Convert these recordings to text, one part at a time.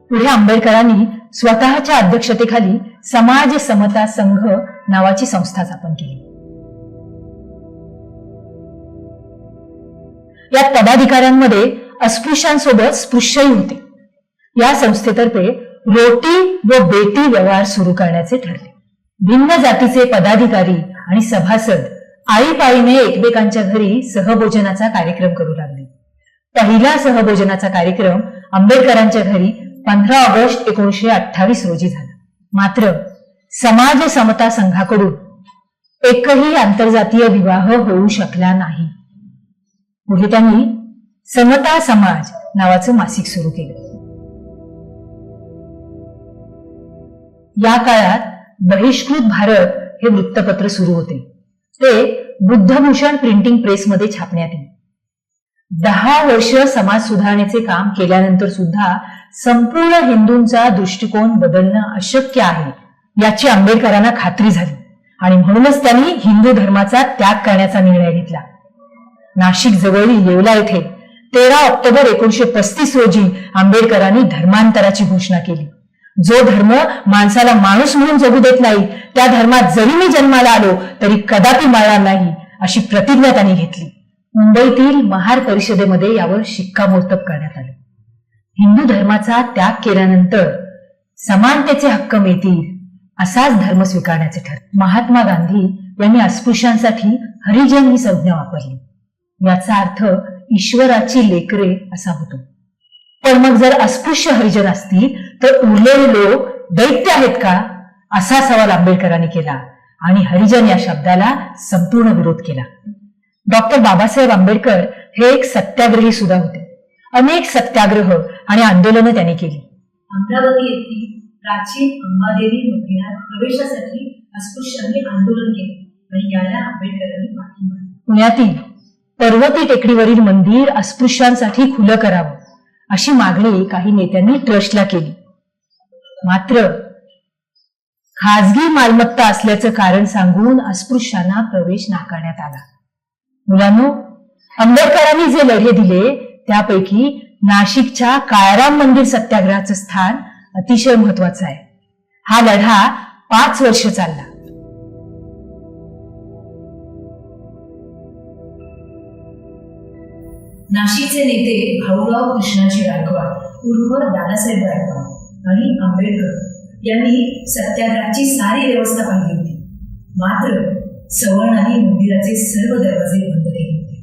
पुढे आंबेडकरांनी स्वतःच्या अध्यक्षतेखाली समाज समता संघ नावाची संस्था स्थापन केली. या पदाधिकाऱ्यांमध्ये अस्पृश्यांसोबत स्पृश्यही होते. या संस्थेतर्फे रोटी व बेटी व्यवहार सुरू करण्याचे ठरले. भिन्न जातीचे पदाधिकारी आणि सभासद आळीपाळीने एकमेकांच्या घरी सहभोजनाचा कार्यक्रम करू लागले. पहिला सहभोजनाचा कार्यक्रम आंबेडकरांच्या घरी 15 ऑगस्ट 1928 रोजी झाला. मात्र समाज समता संघाकडून एकही आंतरजातीय विवाह होऊ शकला नाही. पुढे त्यांनी समता समाज नावाचं मासिक सुरू केलं. या काळात बहिष्कृत भारत हे वृत्तपत्र सुरू होते. ते बुद्धभूषण प्रिंटिंग प्रेसमध्ये छापण्यात येईल. 10 वर्ष समाज सुधारणेचे काम केल्यानंतर सुद्धा संपूर्ण हिंदूंचा दृष्टिकोन बदलणं अशक्य आहे याची आंबेडकरांना खात्री झाली आणि म्हणूनच त्यांनी हिंदू धर्माचा त्याग करण्याचा निर्णय घेतला. नाशिक जवळील येवला येथे 13 ऑक्टोबर 1935 रोजी आंबेडकरांनी धर्मांतराची घोषणा केली. जो धर्म माणसाला माणूस म्हणून जगू देत नाही त्या धर्मात जरी मी जन्माला आलो तरी कदापि मरणार नाही अशी प्रतिज्ञा त्यांनी घेतली. मुंबईतील महार परिषदेमध्ये यावर शिक्कामोर्तब करण्यात आले. हिंदू धर्माचा त्याग केल्यानंतर समानतेचे हक्क मिळतील असाच धर्म स्वीकारण्याचे ठरले. महात्मा गांधी यांनी अस्पृश्यांसाठी हरिजन ही संज्ञा वापरली. याचा अर्थ ईश्वराची लेकरे असा होतो. पण मग जर अस्पृश्य हरिजन असतील तर उरलेले लोक दैत्य आहेत का असा सवाल आंबेडकरांनी केला आणि हरिजन या शब्दाला संपूर्ण विरोध केला. डॉक्टर बाबासाहेब आंबेडकर हे एक सत्याग्रही सुद्धा होते. अनेक सत्याग्रह आणि आंदोलनं त्यांनी केली. अमरावती येथील प्राचीन अंबादेवी मंदिरात प्रवेशासाठी अस्पृश्यांनी आंदोलन केले आणि याला आंबेडकरांनी पाठिंबा दिला. पुण्यातील पर्वती टेकडीवरील मंदिर अस्पृश्यांसाठी खुलं करावं अशी मागणी काही नेत्यांनी ट्रस्टला केली. मात्र खाजगी मालमत्ता असल्याचं कारण सांगून अस्पृश्यांना प्रवेश नाकारण्यात आला. मुलांनो, आंबेडकरांनी जे लढे दिले त्यापैकी नाशिकच्या काळाराम मंदिर सत्याग्रहाचं स्थान अतिशय महत्वाचं आहे. हा लढा 5 वर्ष चालला. नाशिकचे नेते भाऊराव कृष्णाजी गायकवाड उर्फ दादासाहेब गायकवाड आणि आंबेडकर यांनी सत्याग्रहाची सारी व्यवस्था पाहिली होती. मात्र सवर्णांनी मंदिराचे सर्व दरवाजे बंद केले होते.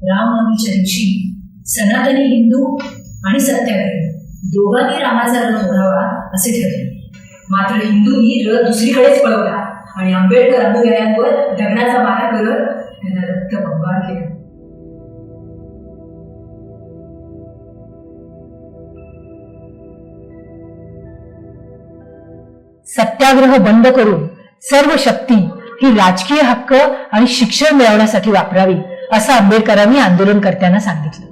रामनवमीच्या दिवशी सनातनी हिंदू आणि सत्याग्रही दोघांनी रामाचा रथ ओढावा असे ठरले. मात्र हिंदूंनी रथ दुसरीकडेच पळवला आणि आंबेडकर अनुयायांवर दगडाचा मारा करत त्यांना रक्तबंबाळ केला. सत्याग्रह बंद करून सर्व शक्ती ही राजकीय हक्क आणि शिक्षण मिळवण्यासाठी वापरावी असं आंबेडकरांनी आंदोलनकर्त्यांना सांगितलं.